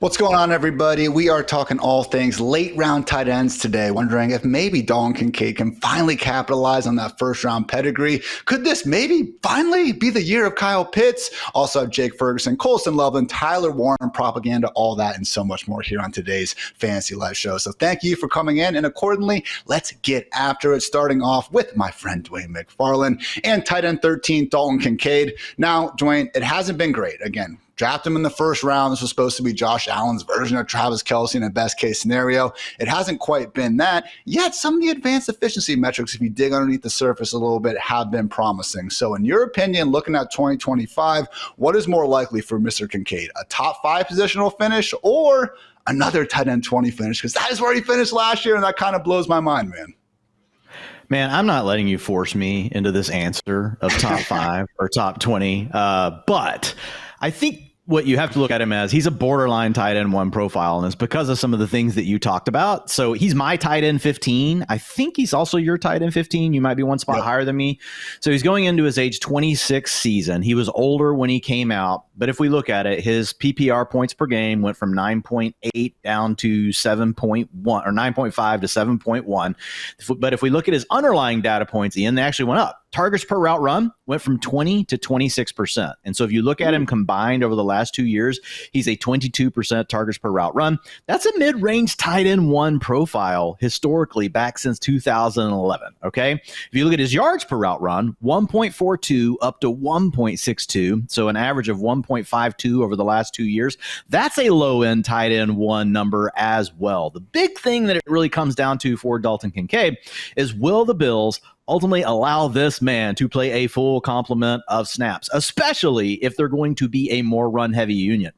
What's going on, everybody? We are talking all things late round tight ends today, wondering if maybe Dalton Kincaid can finally capitalize on that first round pedigree. Could this maybe finally be the year of Kyle Pitts? Also have Jake Ferguson, Colston Loveland, Tyler Warren, propaganda, all that and so much more here on today's Fantasy Live show. So thank you for coming in, and accordingly, let's get after it, starting off with my friend Dwain McFarland and tight end 13, Dalton Kincaid. Now, Dwain, it hasn't been great. Again, draft him in the first round. This was supposed to be Josh Allen's version of Travis Kelce in a best-case scenario. It hasn't quite been that, yet some of the advanced efficiency metrics, if you dig underneath the surface a little bit, have been promising. So in your opinion, looking at 2025, what is more likely for Mr. Kincaid? A top 5 positional finish or another tight end 20 finish? Because that is where he finished last year, and that kind of blows my mind, man. Man, I'm not letting you force me into this answer of top 5 or top 20, but I think what you have to look at him as, he's a borderline tight end 1 profile, and it's because of some of the things that you talked about. So he's my tight end 15. I think he's also your tight end 15. You might be one spot higher than me. So he's going into his age 26 season. He was older when he came out, but if we look at it, his PPR points per game went from 9.8 down to 7.1 or 9.5 to 7.1. But if we look at his underlying data points, Ian, they actually went up. Targets per route run went from 20 to 26%. And so if you look at him combined over the last 2 years, he's a 22% targets per route run. That's a mid-range tight end 1 profile historically back since 2011. Okay. If you look at his yards per route run, 1.42 up to 1.62. So an average of 1.52 over the last 2 years. That's a low-end tight end 1 number as well. The big thing that it really comes down to for Dalton Kincaid is, will the Bills ultimately allow this man to play a full complement of snaps, especially if they're going to be a more run-heavy unit.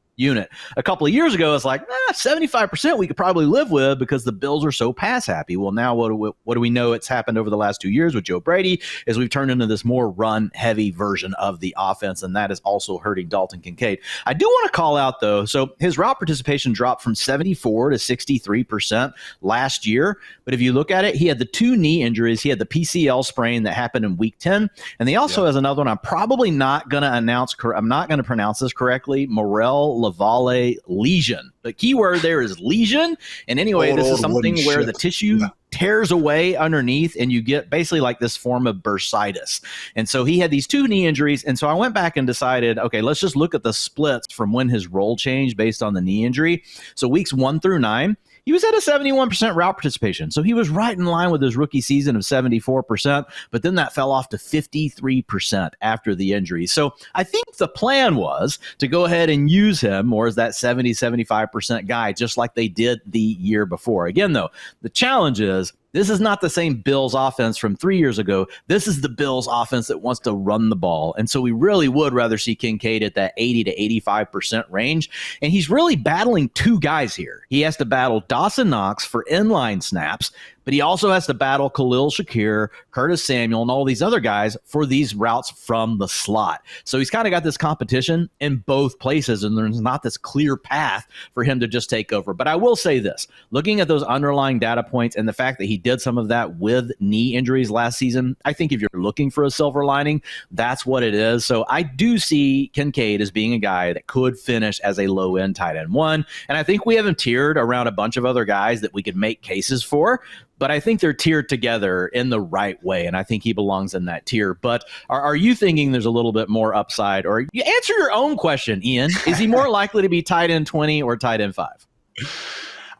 A couple of years ago, it's like 75% we could probably live with because the Bills are so pass happy. Well, now what do we know? It's happened over the last 2 years with Joe Brady, is we've turned into this more run heavy version of the offense, and that is also hurting Dalton Kincaid. I do want to call out though, so his route participation dropped from 74 to 63% last year. But if you look at it, he had the 2 knee injuries. He had the PCL sprain that happened in week 10, and he also has another one. I'm probably not going to announce. I'm not going to pronounce this correctly. Morel Lavale lesion. The key word there is lesion. And anyway, this is something where the tissue tears away underneath and you get basically like this form of bursitis. And so he had these 2 knee injuries. And so I went back and decided, okay, let's just look at the splits from when his role changed based on the knee injury. So weeks 1 through 9, he was at a 71% route participation. So he was right in line with his rookie season of 74%, but then that fell off to 53% after the injury. So I think the plan was to go ahead and use him more as that 70-75% guy, just like they did the year before. Again, though, the challenge is, this is not the same Bills offense from 3 years ago. This is the Bills offense that wants to run the ball. And so we really would rather see Kincaid at that 80 to 85% range. And he's really battling 2 guys here. He has to battle Dawson Knox for inline snaps, but he also has to battle Khalil Shakir, Curtis Samuel, and all these other guys for these routes from the slot. So he's kind of got this competition in both places, and there's not this clear path for him to just take over. But I will say this, looking at those underlying data points and the fact that he did some of that with knee injuries last season, I think if you're looking for a silver lining, that's what it is. So I do see Kincaid as being a guy that could finish as a low-end tight end 1. And I think we have him tiered around a bunch of other guys that we could make cases for. But I think they're tiered together in the right way, and I think he belongs in that tier. But are you thinking there's a little bit more upside? Or you answer your own question, Ian. Is he more likely to be tight end 20 or tight end 5?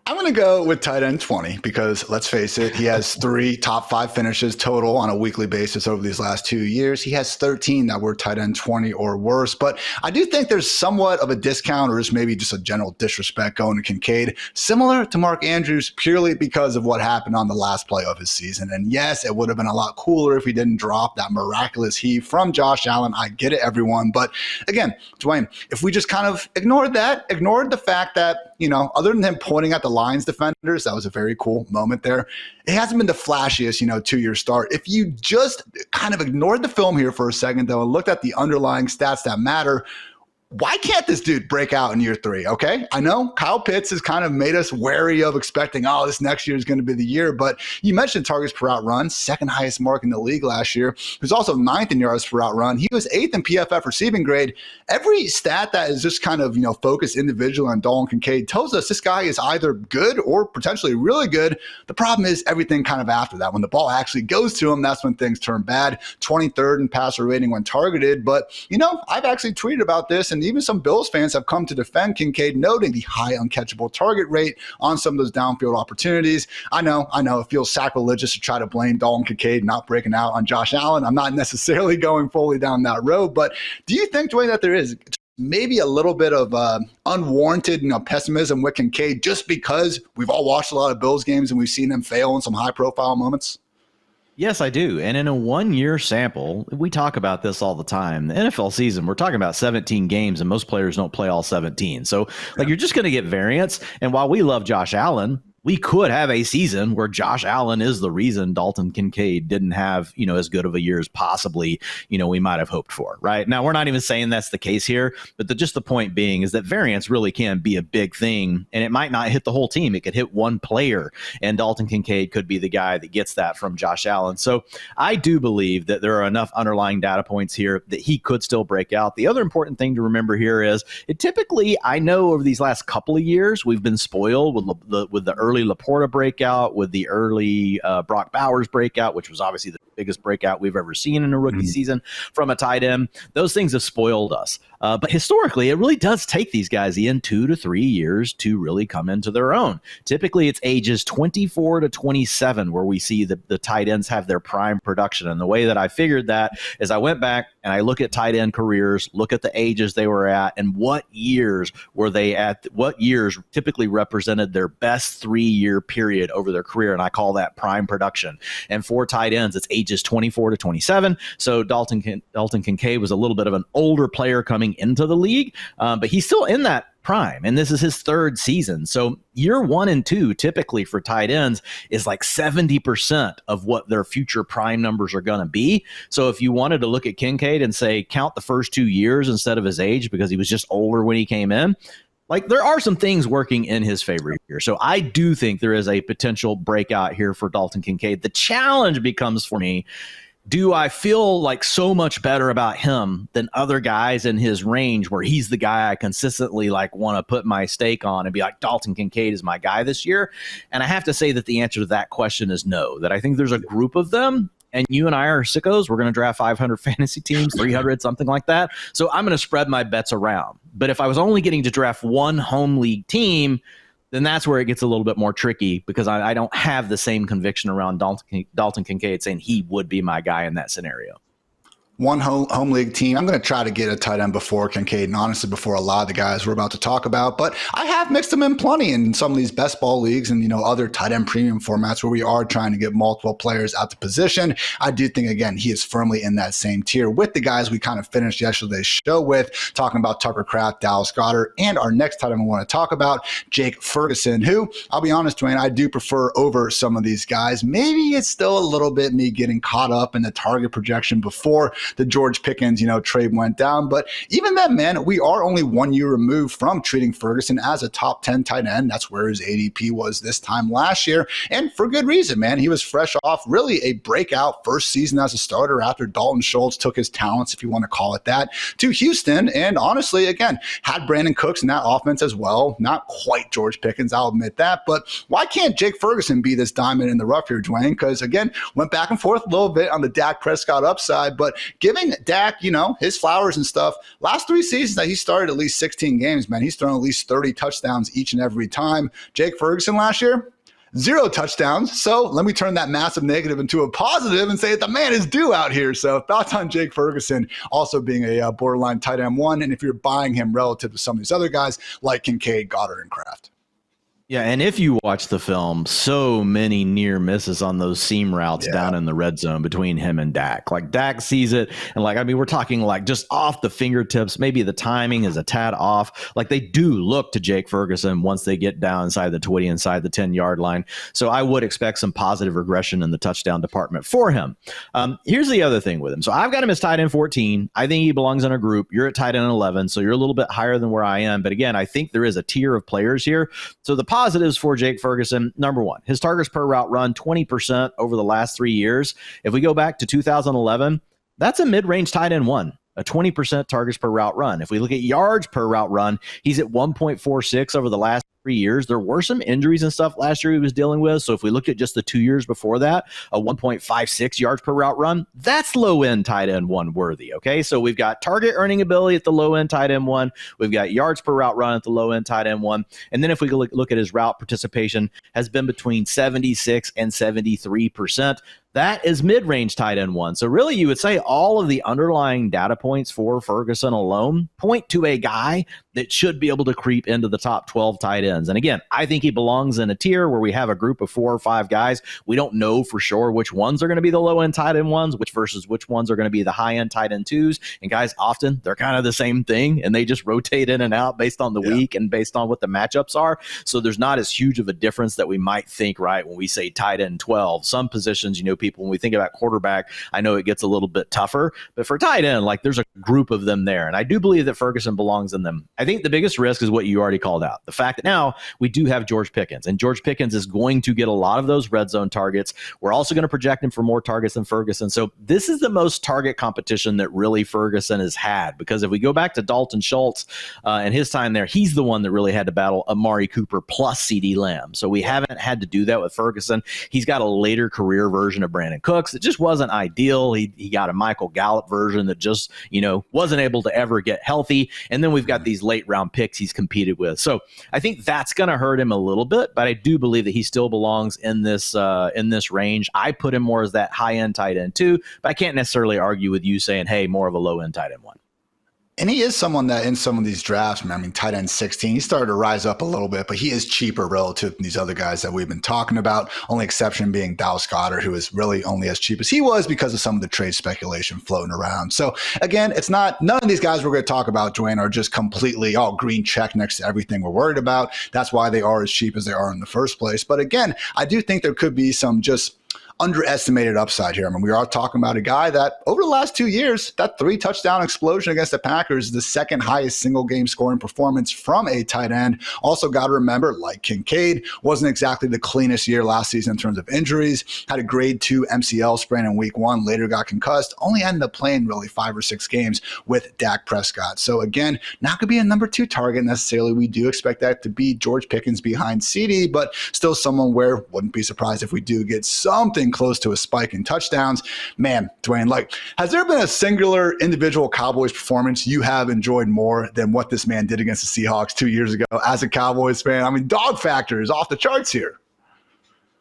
I'm going to go with tight end 20 because, let's face it, he has 3 top 5 finishes total on a weekly basis over these last 2 years. He has 13 that were tight end 20 or worse. But I do think there's somewhat of a discount, or just maybe just a general disrespect going to Kincaid, similar to Mark Andrews, purely because of what happened on the last play of his season. And yes, it would have been a lot cooler if he didn't drop that miraculous heave from Josh Allen. I get it, everyone. But again, Dwain, if we just kind of ignored the fact that, other than him pointing at the Lions defenders, that was a very cool moment there. It hasn't been the flashiest, 2-year start. If you just kind of ignored the film here for a second, though, and looked at the underlying stats that matter, why can't this dude break out in year 3? Okay. I know Kyle Pitts has kind of made us wary of expecting, oh, this next year is going to be the year. But you mentioned targets per route run, second highest mark in the league last year. He was also 9th in yards per route run. He was 8th in PFF receiving grade. Every stat that is just kind of, focused individual on Dalton Kincaid tells us this guy is either good or potentially really good. The problem is everything kind of after that. When the ball actually goes to him, that's when things turn bad. 23rd in passer rating when targeted. But, I've actually tweeted about this, and even some Bills fans have come to defend Kincaid, noting the high uncatchable target rate on some of those downfield opportunities. I know it feels sacrilegious to try to blame Dalton Kincaid not breaking out on Josh Allen. I'm not necessarily going fully down that road, but do you think, Dwain, that there is maybe a little bit of unwarranted pessimism with Kincaid just because we've all watched a lot of Bills games and we've seen him fail in some high-profile moments? Yes, I do. And in a 1-year sample, we talk about this all the time. The NFL season, we're talking about 17 games, and most players don't play all 17. So, you're just going to get variance. And while we love Josh Allen, we could have a season where Josh Allen is the reason Dalton Kincaid didn't have, as good of a year as possibly, we might have hoped for, right? Now, we're not even saying that's the case here, but just the point being is that variance really can be a big thing, and it might not hit the whole team. It could hit one player, and Dalton Kincaid could be the guy that gets that from Josh Allen. So I do believe that there are enough underlying data points here that he could still break out. The other important thing to remember here is it typically, I know over these last couple of years, we've been spoiled with the early Laporta breakout, with the early Brock Bowers breakout, which was obviously the biggest breakout we've ever seen in a rookie season from a tight end. Those things have spoiled us. But historically, it really does take these guys in 2 to 3 years to really come into their own. Typically, it's ages 24 to 27 where we see the tight ends have their prime production. And the way that I figured that is I went back and I look at tight end careers, look at the ages they were at, and what years were they at, what years typically represented their best 3-year period over their career. And I call that prime production. And for tight ends, it's ages 24 to 27. So Dalton Kincaid was a little bit of an older player coming into the league, but he's still in that prime, and this is his 3rd season. So year 1 and 2 typically for tight ends is like 70% of what their future prime numbers are going to be. So if you wanted to look at Kincaid and say count the first 2 years instead of his age because he was just older when he came in, there are some things working in his favor here. So I do think there is a potential breakout here for Dalton Kincaid. The challenge becomes for me, do I feel like so much better about him than other guys in his range where he's the guy I consistently want to put my stake on and be like, Dalton Kincaid is my guy this year? And I have to say that the answer to that question is no, that I think there's a group of them. And you and I are sickos. We're going to draft 500 fantasy teams, 300, something like that. So I'm going to spread my bets around. But if I was only getting to draft one home league team, then that's where it gets a little bit more tricky because I don't have the same conviction around Dalton Kincaid saying he would be my guy in that scenario. One home league team. I'm going to try to get a tight end before Kincaid, and honestly before a lot of the guys we're about to talk about. But I have mixed them in plenty in some of these best ball leagues and other tight end premium formats where we are trying to get multiple players out to position. I do think, again, he is firmly in that same tier with the guys we kind of finished yesterday's show with, talking about Tucker Kraft, Dallas Goedert, and our next tight end we want to talk about, Jake Ferguson, who, I'll be honest, Dwayne, I do prefer over some of these guys. Maybe it's still a little bit me getting caught up in the target projection before the George Pickens, trade went down. But even then, man, we are only 1 year removed from treating Ferguson as a top 10 tight end. That's where his ADP was this time last year. And for good reason, man. He was fresh off really a breakout first season as a starter after Dalton Schultz took his talents, if you want to call it that, to Houston. And honestly, again, had Brandon Cooks in that offense as well. Not quite George Pickens, I'll admit that. But why can't Jake Ferguson be this diamond in the rough here, Dwayne? Because, again, went back and forth a little bit on the Dak Prescott upside, but giving Dak, his flowers and stuff, last 3 seasons that he started at least 16 games, man, he's thrown at least 30 touchdowns each and every time. Jake Ferguson last year, 0 touchdowns. So let me turn that massive negative into a positive and say that the man is due out here. So thoughts on Jake Ferguson also being a borderline tight end 1, and if you're buying him relative to some of these other guys like Kincaid, Goddard, and Kraft. Yeah, and if you watch the film, so many near misses on those seam routes down in the red zone between him and Dak. Like Dak sees it, and we're talking like just off the fingertips. Maybe the timing is a tad off. Like they do look to Jake Ferguson once they get down inside the 20, inside the 10-yard line. So I would expect some positive regression in the touchdown department for him. Here's the other thing with him. So I've got him as tight end 14. I think he belongs in a group. You're at tight end 11, so you're a little bit higher than where I am. But again, I think there is a tier of players here. So the positives for Jake Ferguson, number one, his targets per route run 20% over the last 3 years. If we go back to 2011, that's a mid-range tight end one, a 20% targets per route run. If we look at yards per route run, he's at 1.46 over the last 3 years. There were some injuries and stuff last year he was dealing with. So if we looked at just the 2 years before that, a 1.56 yards per route run, that's low end tight end one worthy. Okay. So we've got target earning ability at the low end tight end one. We've got yards per route run at the low end tight end one. And then if we look at his route participation, has been between 76 and 73%. That is mid-range tight end one. So really you would say all of the underlying data points for Ferguson alone point to a guy that should be able to creep into the top 12 tight ends. And again, I think he belongs in a tier where we have a group of 4 or 5 guys. We don't know for sure which ones are going to be the low-end tight end ones, which ones are going to be the high-end tight end twos. And guys, often they're kind of the same thing, and they just rotate in and out based on the week and based on what the matchups are. So there's not as huge of a difference that we might think, right, when we say tight end 12. Some positions, people, when we think about quarterback, I know it gets a little bit tougher, but for tight end, there's a group of them there. And I do believe that Ferguson belongs in them. I think the biggest risk is what you already called out. The fact that now we do have George Pickens, and George Pickens is going to get a lot of those red zone targets. We're also going to project him for more targets than Ferguson. So this is the most target competition that really Ferguson has had, because if we go back to Dalton Schultz and his time there, he's the one that really had to battle Amari Cooper plus CD Lamb. So we haven't had to do that with Ferguson. He's got a later career version of Brandon Cooks. It just wasn't ideal. He got a Michael Gallup version that just, wasn't able to ever get healthy. And then we've got these late round picks he's competed with. So I think that's going to hurt him a little bit, but I do believe that he still belongs in this range. I put him more as that high end tight end too, but I can't necessarily argue with you saying, hey, more of a low end tight end one. And he is someone that in some of these drafts, tight end 16, he started to rise up a little bit, but he is cheaper relative to these other guys that we've been talking about. Only exception being Dallas Goedert, who is really only as cheap as he was because of some of the trade speculation floating around. So again, it's not, none of these guys we're going to talk about, Dwain, are just completely all green check next to everything we're worried about. That's why they are as cheap as they are in the first place. But again, I do think there could be some just underestimated upside here. We are talking about a guy that over the last 2 years, that 3-touchdown explosion against the Packers, the second highest single game scoring performance from a tight end. Also got to remember, like Kincaid, wasn't exactly the cleanest year last season in terms of injuries, had a grade 2 MCL sprain in week 1, later got concussed, only ended up playing really 5 or 6 games with Dak Prescott. So again, not going to be a number 2 target necessarily. We do expect that to be George Pickens behind CD, but still someone where wouldn't be surprised if we do get something close to a spike in touchdowns. Man, Dwain, has there been a singular individual Cowboys performance you have enjoyed more than what this man did against the Seahawks 2 years ago as a Cowboys fan? Dog factor is off the charts here.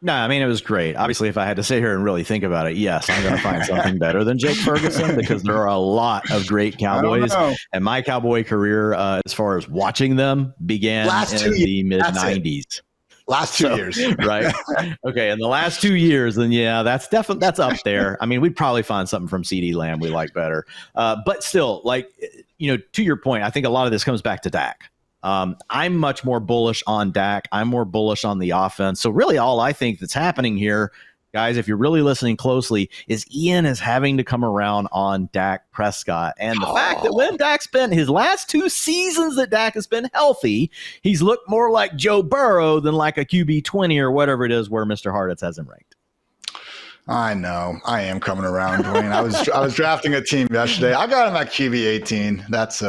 No, it was great. Obviously, if I had to sit here and really think about it, yes, I'm going to find something better than Jake Ferguson, because there are a lot of great Cowboys. And my Cowboy career, as far as watching them, began in the mid-90s. Last 2 years. Right. Okay. In the last 2 years, then that's up there. We'd probably find something from CD Lamb we like better. But still, to your point, I think a lot of this comes back to Dak. I'm much more bullish on Dak. I'm more bullish on the offense. So really all I think that's happening here, guys, if you're really listening closely, is Ian is having to come around on Dak Prescott. And the fact that when Dak spent his last 2 seasons that Dak has been healthy, he's looked more like Joe Burrow than like a QB 20 or whatever it is where Mr. Hartitz has him ranked. I know. I am coming around, Dwayne. I was drafting a team yesterday. I got him at QB 18. That's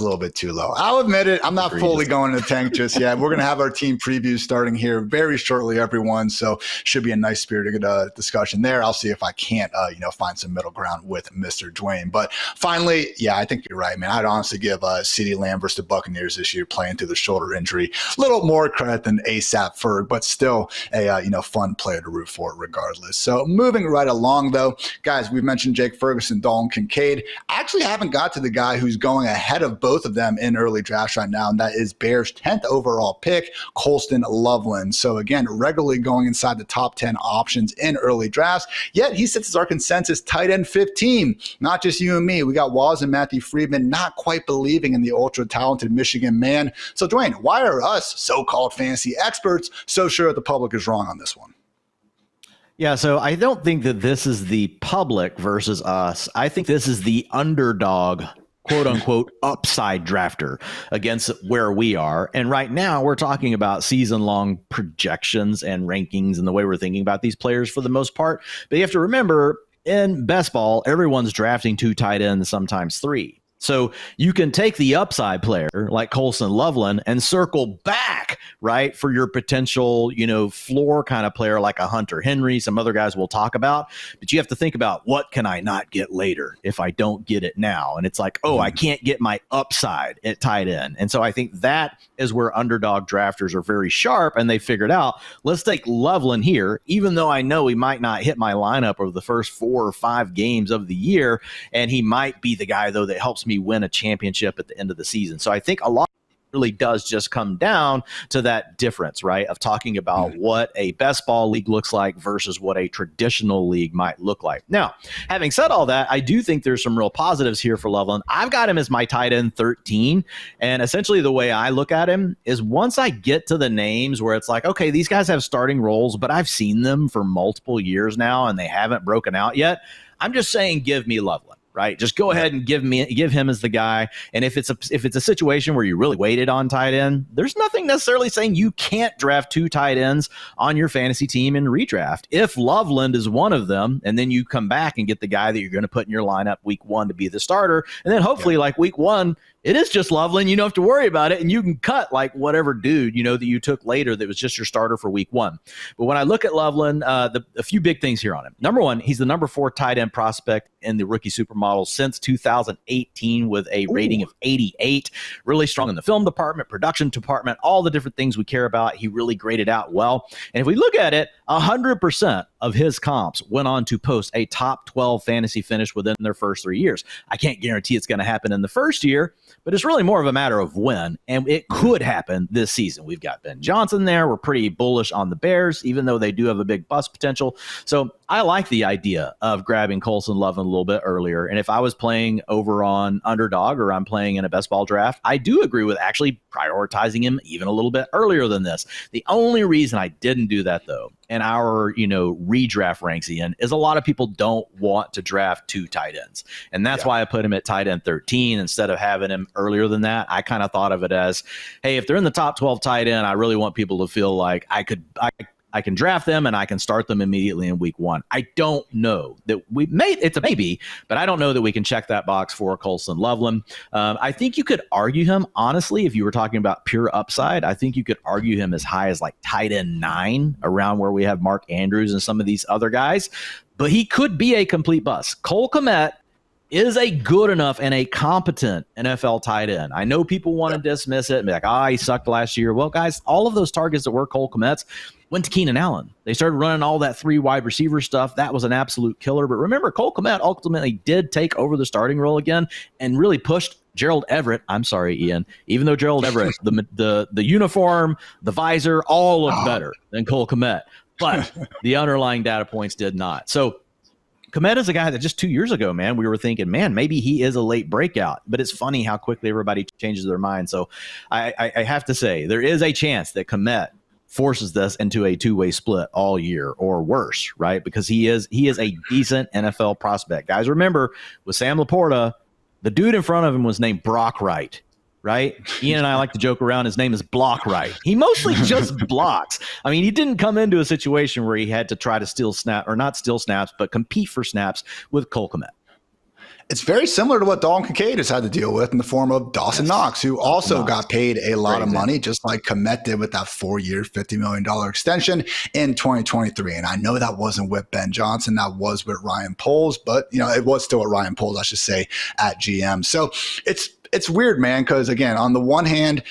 a little bit too low. I'll admit it. I'm not fully going in the tank just yet. We're going to have our team previews starting here very shortly, everyone. So should be a nice spirited discussion there. I'll see if I can't, find some middle ground with Mr. Dwain. But finally, I think you're right, man. I'd honestly give CeeDee Lamb versus the Buccaneers this year playing through the shoulder injury a little more credit than ASAP Ferg, but still a fun player to root for regardless. So moving right along, though, guys, we've mentioned Jake Ferguson, Dalton Kincaid. I actually haven't got to the guy who's going ahead of of both of them in early drafts right now, and that is Bears' 10th overall pick, Colston Loveland. So again, regularly going inside the top 10 options in early drafts, yet he sits as our consensus tight end 15. Not just you and me. We got Waz and Matthew Friedman not quite believing in the ultra-talented Michigan man. So Dwain, why are us so-called fantasy experts so sure that the public is wrong on this one? Yeah, so I don't think that this is the public versus us. I think this is the underdog, quote unquote, upside drafter against where we are. And right now we're talking about season long projections and rankings and the way we're thinking about these players for the most part. But you have to remember, in best ball, everyone's drafting 2 tight ends, sometimes 3. So you can take the upside player like Colston Loveland and circle back, right, for your potential, floor kind of player like a Hunter Henry, some other guys we'll talk about. But you have to think about, what can I not get later if I don't get it now? And it's like, I can't get my upside at tight end. And so I think that is where underdog drafters are very sharp, and they figured out, let's take Loveland here, even though I know he might not hit my lineup over the first 4 or 5 games of the year, and he might be the guy, though, that helps me win a championship at the end of the season. So I think a lot really does just come down to that difference, right, of talking about what a best ball league looks like versus what a traditional league might look like. Now, having said all that, I do think there's some real positives here for Loveland. I've got him as my tight end 13, and essentially the way I look at him is, once I get to the names where it's like, okay, these guys have starting roles, but I've seen them for multiple years now and they haven't broken out yet, I'm just saying, give me Loveland. Right, just go ahead and give him as the guy. And if it's a situation where you really waited on tight end, there's nothing necessarily saying you can't draft 2 tight ends on your fantasy team in redraft. If Loveland is one of them, and then you come back and get the guy that you're going to put in your lineup week 1 to be the starter, and then hopefully like week 1, it is just Loveland. You don't have to worry about it, and you can cut like whatever dude that you took later that was just your starter for week 1. But when I look at Loveland, a few big things here on him. Number 1, he's the number 4 tight end prospect in the rookie supermodel since 2018 with a rating of 88. Really strong in the film department, production department, all the different things we care about. He really graded out well. And if we look at it, 100% of his comps went on to post a top 12 fantasy finish within their first 3 years. I can't guarantee it's going to happen in the first year, but it's really more of a matter of when, and it could happen this season. We've got Ben Johnson there. We're pretty bullish on the Bears, even though they do have a big bust potential. So I like the idea of grabbing Colston Loveland a little bit earlier. And if I was playing over on underdog, or I'm playing in a best ball draft, I do agree with actually prioritizing him even a little bit earlier than this. The only reason I didn't do that, though, in our redraft ranks, Ian, is a lot of people don't want to draft 2 tight ends. And that's why I put him at tight end 13 instead of having him earlier than that. I kind of thought of it as, hey, if they're in the top 12 tight end, I really want people to feel like I can draft them and I can start them immediately in week 1. I don't know that it's a maybe, but I don't know that we can check that box for Colston Loveland. I think you could argue him, honestly, if you were talking about pure upside, I think you could argue him as high as like tight end 9, around where we have Mark Andrews and some of these other guys, but he could be a complete bust. Cole Kmet is a good enough and a competent NFL tight end. I know people want to dismiss it and be like, he sucked last year. Well, guys, all of those targets that were Cole Kmet's went to Keenan Allen. They started running all that 3 wide receiver stuff. That was an absolute killer. But remember, Cole Kmet ultimately did take over the starting role again and really pushed Gerald Everett. I'm sorry, Ian. Even though Gerald Everett, the uniform, the visor, all looked better than Cole Kmet. But the underlying data points did not. So Kmet is a guy that just 2 years ago, man, we were thinking, man, maybe he is a late breakout. But it's funny how quickly everybody changes their mind. So I have to say, there is a chance that Kmet forces this into a 2-way split all year or worse, right? Because he is a decent NFL prospect. Guys, remember, with Sam Laporta, the dude in front of him was named Brock Wright, right? Ian and I like to joke around. His name is Block Wright. He mostly just blocks. I mean, he didn't come into a situation where he had to try to not steal snaps, but compete for snaps with Cole Kmet. It's very similar to what Dalton Kincaid has had to deal with in the form of Dawson Knox, who also got paid a lot of money, just like Kmet did with that 4-year, $50 million extension in 2023. And I know that wasn't with Ben Johnson. That was with Ryan Poles, but it was still with Ryan Poles, I should say, at GM. So it's weird, man, because again, on the one hand,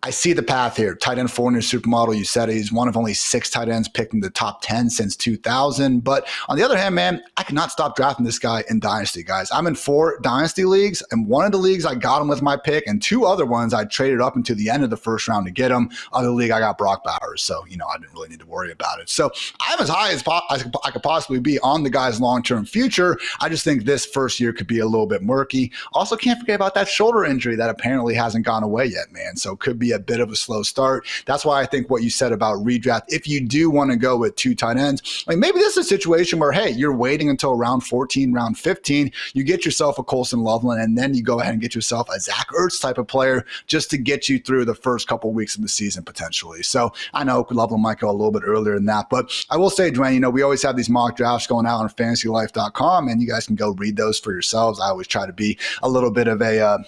I see the path here. Tight end 4 in your supermodel. You said he's one of only 6 tight ends picked in the top 10 since 2000. But on the other hand, man, I cannot stop drafting this guy in Dynasty, guys. I'm in 4 Dynasty leagues, and one of the leagues I got him with my pick, and 2 other ones I traded up into the end of the first round to get him. Other league, I got Brock Bowers, so I didn't really need to worry about it. So I'm as high as I could possibly be on the guy's long-term future. I just think this first year could be a little bit murky. Also, can't forget about that shoulder injury that apparently hasn't gone away yet, man. So could be a bit of a slow start. That's why I think what you said about redraft, if you do want to go with 2 tight ends, maybe this is a situation where, hey, you're waiting until round 14, round 15, you get yourself a Colston Loveland, and then you go ahead and get yourself a Zach Ertz type of player just to get you through the first couple weeks of the season potentially. So I know Loveland might go a little bit earlier than that, but I will say, Dwain, we always have these mock drafts going out on fantasylife.com, and you guys can go read those for yourselves. I always try to be a little bit of a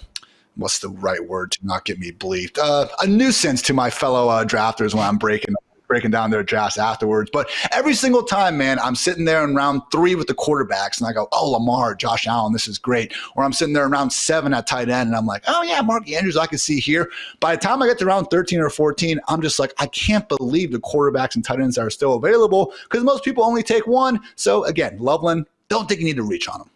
what's the right word to not get me bleeped? A nuisance to my fellow drafters when I'm breaking down their drafts afterwards. But every single time, man, I'm sitting there in round 3 with the quarterbacks, and I go, oh, Lamar, Josh Allen, this is great. Or I'm sitting there in round 7 at tight end, and I'm like, oh, yeah, Mark Andrews, I can see here. By the time I get to round 13 or 14, I'm just like, I can't believe the quarterbacks and tight ends are still available because most people only take 1. So, again, Loveland, don't think you need to reach on him.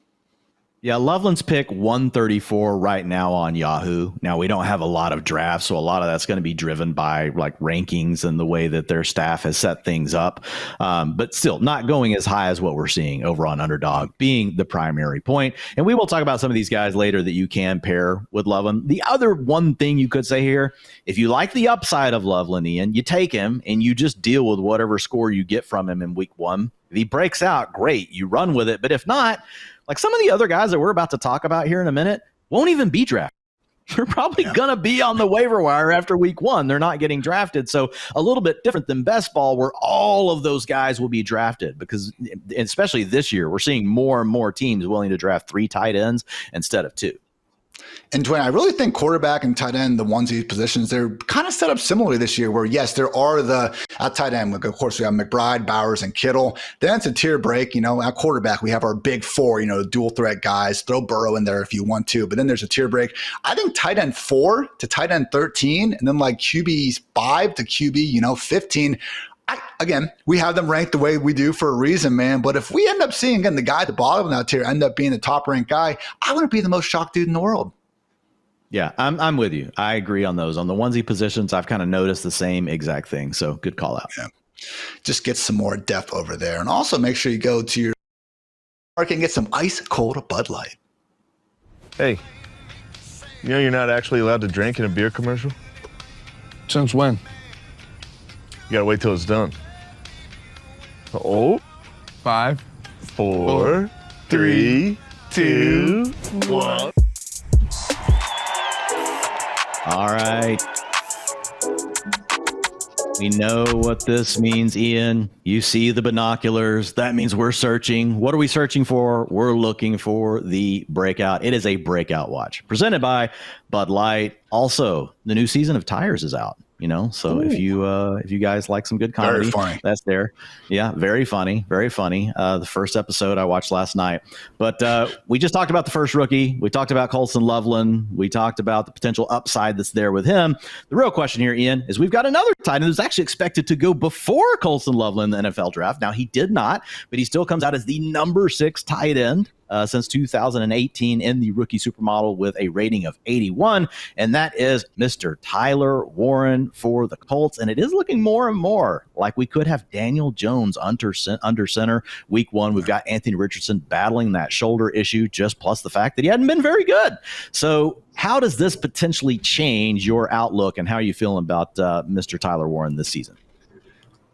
Yeah, Loveland's pick 134 right now on Yahoo. Now, we don't have a lot of drafts, so a lot of that's going to be driven by like rankings and the way that their staff has set things up. But still, not going as high as what we're seeing over on Underdog being the primary point. And we will talk about some of these guys later that you can pair with Loveland. The other one thing you could say here, if you like the upside of Loveland, Ian, you take him and you just deal with whatever score you get from him in week 1. If he breaks out, great, you run with it. But if not, like some of the other guys that we're about to talk about here in a minute won't even be drafted. They're probably going to be on the waiver wire after week 1. They're not getting drafted. So a little bit different than best ball where all of those guys will be drafted because especially this year, we're seeing more and more teams willing to draft 3 tight ends instead of 2. And Dwain, I really think quarterback and tight end, the onesie positions, they're kind of set up similarly this year where, yes, there are at tight end, like, of course, we have McBride, Bowers, and Kittle. Then it's a tier break. At quarterback, we have our big 4, dual threat guys. Throw Burrow in there if you want to. But then there's a tier break. I think tight end 4 to tight end 13, and then like QB 5 to QB, 15. Again, we have them ranked the way we do for a reason, man. But if we end up seeing, again, the guy at the bottom of that tier end up being the top ranked guy, I wouldn't be the most shocked dude in the world. Yeah, I'm with you. I agree on those. On the onesie positions, I've kind of noticed the same exact thing. So good call out. Yeah. Just get some more depth over there. And also make sure you go to your market and get some ice cold Bud Light. Hey, you're not actually allowed to drink in a beer commercial? Since when? You gotta wait till it's done. Oh, 5, 4, 3, 2, 1. All right. We know what this means, Ian. You see the binoculars. That means we're searching. What are we searching for? We're looking for the breakout. It is a breakout watch presented by Bud Light. Also, the new season of Tires is out. So if you guys like some good comedy, that's there. Yeah, very funny, very funny. The first episode I watched last night. But we just talked about the first rookie. We talked about Colston Loveland. We talked about the potential upside that's there with him. The real question here, Ian, is we've got another tight end who's actually expected to go before Colston Loveland in the NFL draft. Now, he did not, but he still comes out as the number 6 tight end since 2018 in the rookie supermodel with a rating of 81. And that is Mr. Tyler Warren for the Colts. And it is looking more and more like we could have Daniel Jones under center week 1. We've got Anthony Richardson battling that shoulder issue, just plus the fact that he hadn't been very good. So how does this potentially change your outlook and how are you feeling about Mr. Tyler Warren this season?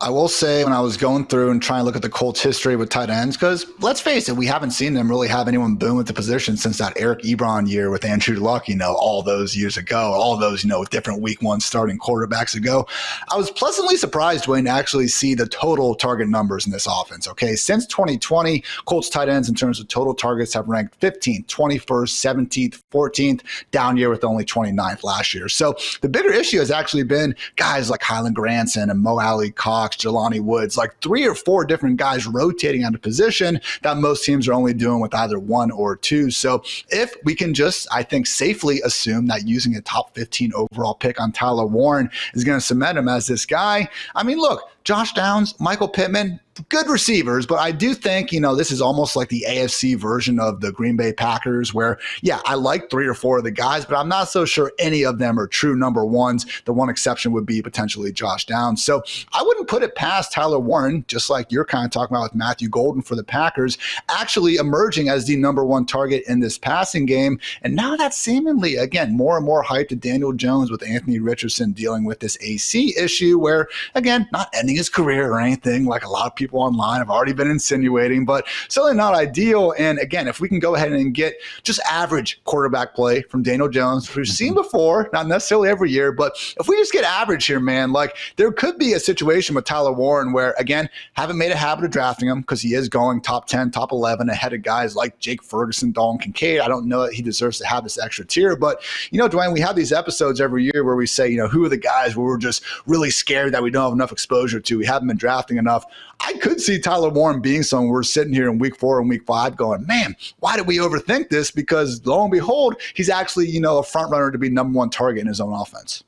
I will say when I was going through and trying to look at the Colts history with tight ends, because let's face it, we haven't seen them really have anyone boom at the position since that Eric Ebron year with Andrew Luck, all those years ago, all those, different week 1 starting quarterbacks ago. I was pleasantly surprised, Dwayne, to actually see the total target numbers in this offense. Okay. Since 2020, Colts tight ends in terms of total targets have ranked 15th, 21st, 17th, 14th, down year with only 29th last year. So the bigger issue has actually been guys like Kylan Granson and Mo Alley Cox Cox, Jelani Woods, like 3 or 4 different guys rotating out of position that most teams are only doing with either 1 or 2. So if we can just, I think, safely assume that using a top 15 overall pick on Tyler Warren is going to cement him as this guy. I mean, look, Josh Downs, Michael Pittman, good receivers, but I do think, this is almost like the AFC version of the Green Bay Packers where, yeah, I like 3 or 4 of the guys, but I'm not so sure any of them are true number ones. The one exception would be potentially Josh Downs. So I wouldn't put it past Tyler Warren, just like you're kind of talking about with Matthew Golden for the Packers, actually emerging as the number 1 target in this passing game. And now that's seemingly, again, more and more hype to Daniel Jones with Anthony Richardson dealing with this AC issue where, again, not ending his career or anything like a lot of people online have already been insinuating, but certainly not ideal. And again, if we can go ahead and get just average quarterback play from Daniel Jones, which we've seen before, not necessarily every year, but if we just get average here, man, like there could be a situation with Tyler Warren where, again, haven't made a habit of drafting him because he is going top 10, top 11 ahead of guys like Jake Ferguson, Dalton Kincaid. I don't know that he deserves to have this extra tier, but Dwayne, we have these episodes every year where we say, who are the guys where we're just really scared that we don't have enough exposure to, we haven't been drafting enough. I could see Tyler Warren being someone we're sitting here in week 4 and week 5 going, man, why did we overthink this? Because lo and behold, he's actually, a front runner to be number 1 target in his own offense.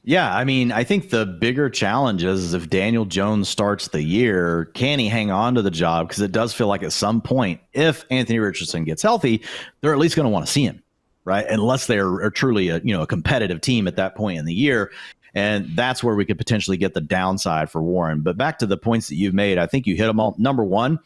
Yeah, I mean, I think the bigger challenge is if Daniel Jones starts the year, can he hang on to the job? Because it does feel like at some point, if Anthony Richardson gets healthy, they're at least going to want to see him, right? Unless they're truly a competitive team at that point in the year. And that's where we could potentially get the downside for Warren. But back to the points that you've made, I think you hit them all. Number one,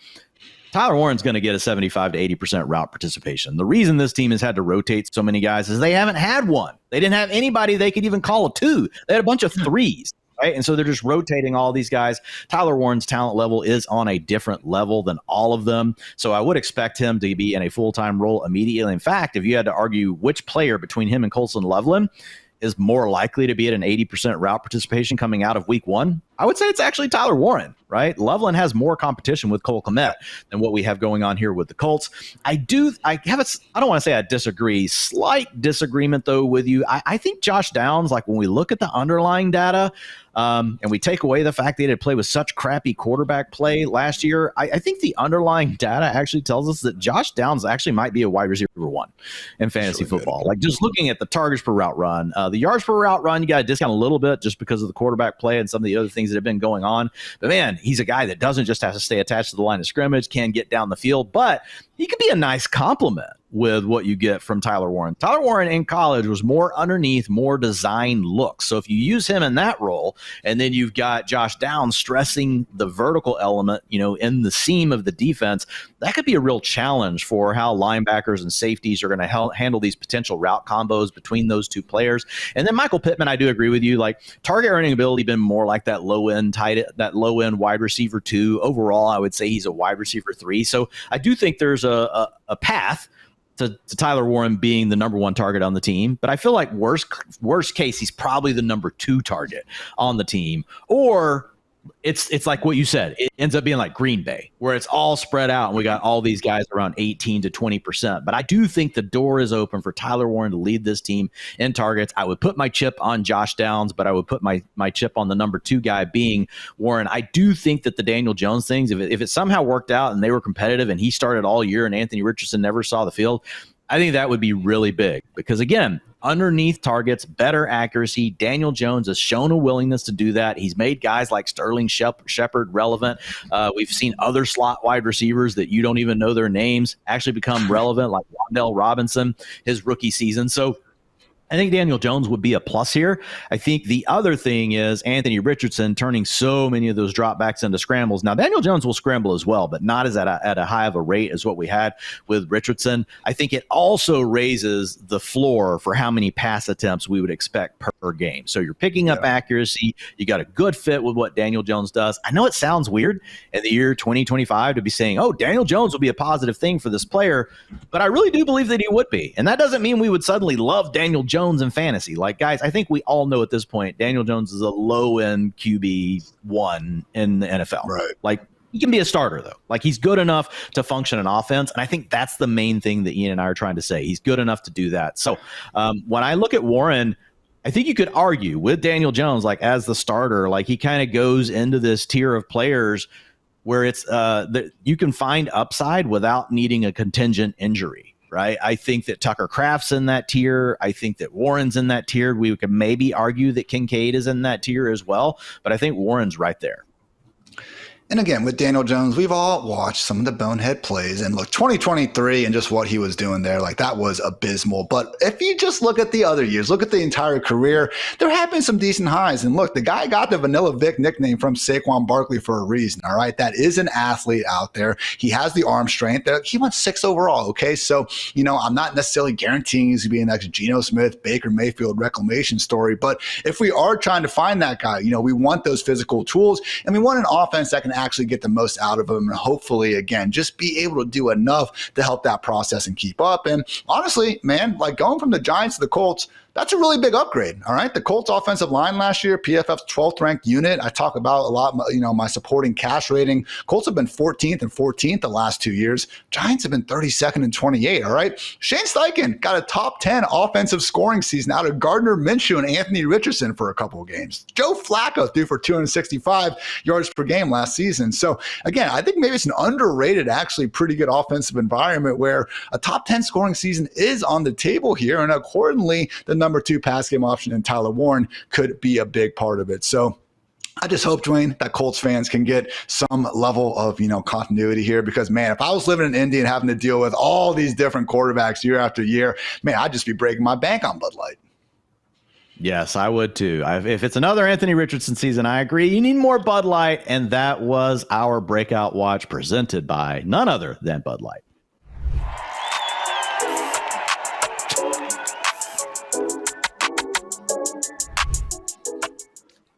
Tyler Warren's going to get a 75 to 80% route participation. The reason this team has had to rotate so many guys is they haven't had one. They didn't have anybody they could even call a 2. They had a bunch of 3s. Right? And so they're just rotating all these guys. Tyler Warren's talent level is on a different level than all of them. So I would expect him to be in a full-time role immediately. In fact, if you had to argue which player between him and Colston Loveland is more likely to be at an 80% route participation coming out of week 1, I would say it's actually Tyler Warren, right? Loveland has more competition with Cole Kmet than what we have going on here with the Colts. I don't want to say I disagree, slight disagreement though with you. I think Josh Downs, like when we look at the underlying data, and we take away the fact that he had played with such crappy quarterback play last year, I think the underlying data actually tells us that Josh Downs actually might be a wide receiver 1 in fantasy football. Like just looking at the targets per route run, the yards per route run, you got to discount a little bit just because of the quarterback play and some of the other things that have been going on. But man, he's a guy that doesn't just have to stay attached to the line of scrimmage, can get down the field, but he could be a nice complement with what you get from Tyler Warren. Tyler Warren in college was more underneath, more design looks. So if you use him in that role, and then you've got Josh Downs stressing the vertical element, in the seam of the defense, that could be a real challenge for how linebackers and safeties are going to handle these potential route combos between those 2 players. And then Michael Pittman, I do agree with you. Like target earning ability been more like that low end wide receiver 2. Overall, I would say he's a wide receiver 3. So I do think there's a path to Tyler Warren being the number 1 target on the team. But I feel like worst case, he's probably the number 2 target on the team. Or it's like what you said. It ends up being like Green Bay, where it's all spread out and we got all these guys around 18 to 20%. But I do think the door is open for Tyler Warren to lead this team in targets. I would put my chip on Josh Downs, but I would put my chip on the number 2 guy being Warren. I do think that the Daniel Jones things, if it somehow worked out and they were competitive and he started all year and Anthony Richardson never saw the field, I think that would be really big because, again, underneath targets, better accuracy. Daniel Jones has shown a willingness to do that. He's made guys like Sterling Shepard relevant. We've seen other slot wide receivers that you don't even know their names actually become relevant, like Wan'Dale Robinson, his rookie season. So I think Daniel Jones would be a plus here. I think the other thing is Anthony Richardson turning so many of those dropbacks into scrambles. Now, Daniel Jones will scramble as well, but not as at a high of a rate as what we had with Richardson. I think it also raises the floor for how many pass attempts we would expect per game. So you're picking up accuracy. You got a good fit with what Daniel Jones does. I know it sounds weird in the year 2025 to be saying, oh, Daniel Jones will be a positive thing for this player, but I really do believe that he would be. And that doesn't mean we would suddenly love Daniel Jones in fantasy. Like, guys, I think we all know at this point, Daniel Jones is a low-end QB1 in the NFL. Right. Like, he can be a starter, though. Like, he's good enough to function in offense, and I think that's the main thing that Ian and I are trying to say. He's good enough to do that. So when I look at Warren, I think you could argue with Daniel Jones, like as the starter, like he kind of goes into this tier of players where it's that you can find upside without needing a contingent injury, right? I think that Tucker Kraft's in that tier. I think that Warren's in that tier. We could maybe argue that Kincaid is in that tier as well, but I think Warren's right there. And again, with Daniel Jones, we've all watched some of the bonehead plays, and look, 2023 and just what he was doing there, like that was abysmal. But if you just look at the other years, look at the entire career, there have been some decent highs. And look, the guy got the Vanilla Vic nickname from Saquon Barkley for a reason. All right. That is an athlete out there. He has the arm strength. He went 6 overall. Okay. So, I'm not necessarily guaranteeing he's going to be an next Geno Smith, Baker Mayfield reclamation story. But if we are trying to find that guy, we want those physical tools, and we want an offense that can actually get the most out of him, and hopefully, again, just be able to do enough to help that process and keep up. And honestly, man, like going from the Giants to the Colts, that's a really big upgrade. All right. The Colts offensive line last year, PFF's 12th ranked unit. I talk about a lot, my supporting cash rating. Colts have been 14th and 14th the last 2 years. Giants have been 32nd and 28. All right. Shane Steichen got a top 10 offensive scoring season out of Gardner Minshew and Anthony Richardson for a couple of games. Joe Flacco threw for 265 yards per game last season. So again, I think maybe it's an underrated, actually pretty good offensive environment where a top 10 scoring season is on the table here. And accordingly, the number 2 pass game option in Tyler Warren could be a big part of it. So I just hope, Dwain, that Colts fans can get some level of, continuity here, because, man, if I was living in Indy and having to deal with all these different quarterbacks year after year, man, I'd just be breaking my bank on Bud Light. Yes, I would too. If it's another Anthony Richardson season, I agree. You need more Bud Light, and that was our Breakout Watch presented by none other than Bud Light.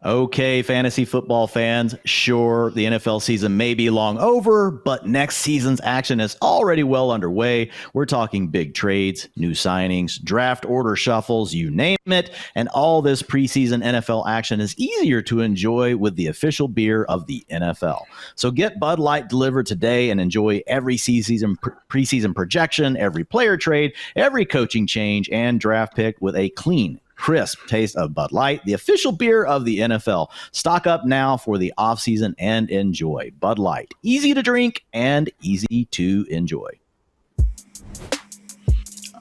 Okay, fantasy football fans, sure, the NFL season may be long over, but next season's action is already well underway. We're talking big trades, new signings, draft order shuffles, you name it, and all this preseason NFL action is easier to enjoy with the official beer of the NFL. So get Bud Light delivered today and enjoy every preseason projection, every player trade, every coaching change, and draft pick with a clean, crisp taste of Bud Light, the official beer of the NFL. Stock up now for the offseason and enjoy Bud Light. Easy to drink and easy to enjoy.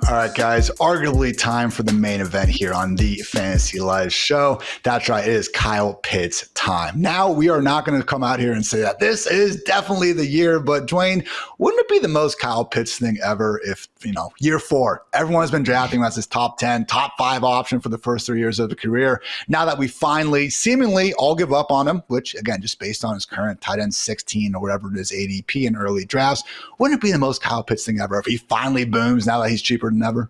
All right, guys, arguably time for the main event here on the Fantasy Live show. That's right. It is Kyle Pitts time. Now, we are not going to come out here and say that this is definitely the year, but Dwain, wouldn't it be the most Kyle Pitts thing ever if, year 4, everyone has been drafting him as his top 10, top 5 option for the first 3 years of the career. Now that we finally seemingly all give up on him, which again, just based on his current tight end 16 or whatever it is, ADP in early drafts, wouldn't it be the most Kyle Pitts thing ever if he finally booms now that he's cheaper than ever?